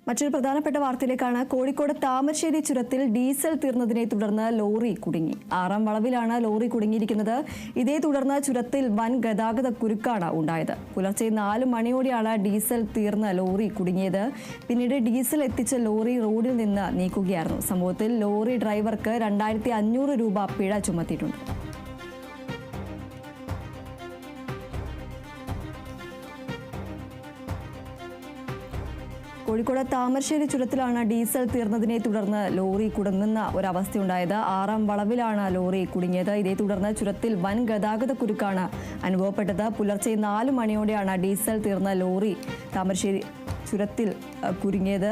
മറ്റൊരു പ്രധാനപ്പെട്ട വാർത്തയിലേക്കാണ്. കോഴിക്കോട് താമരശ്ശേരി ചുരത്തിൽ ഡീസൽ തീർന്നതിനെ തുടർന്ന് ലോറി കുടുങ്ങി. 6ാം വളവിലാണ് ലോറി കുടുങ്ങിയിരിക്കുന്നത്. ഇതേ തുടർന്ന് ചുരത്തിൽ വൻ ഗതാഗത കുരുക്കാണ് ഉണ്ടായത്. പുലർച്ചെ 4 മണിയോടെയാണ് ഡീസൽ തീർന്ന ലോറി കുടുങ്ങിയത്. പിന്നീട് ഡീസൽ എത്തിച്ച ലോറി റോഡിൽ നിന്ന് നീക്കുകയായിരുന്നു. സംഭവത്തിൽ ലോറി ഡ്രൈവർക്ക് 2500 രൂപ പിഴ ചുമത്തിയിട്ടുണ്ട്. കോഴിക്കോട് താമരശ്ശേരി ചുരത്തിലാണ് ഡീസൽ തീർന്നതിനെ തുടർന്ന് ലോറി കുടുങ്ങുന്ന ഒരവസ്ഥയുണ്ടായത്. 6ാം വളവിലാണ് ലോറി കുടുങ്ങിയത്. ഇതേ തുടർന്ന് ചുരത്തിൽ വൻ ഗതാഗത കുരുക്കാണ് അനുഭവപ്പെട്ടത്. പുലർച്ചെ 4 മണിയോടെയാണ് ഡീസൽ തീർന്ന ലോറി താമരശ്ശേരി ചുരത്തിൽ കുരുങ്ങിയത്.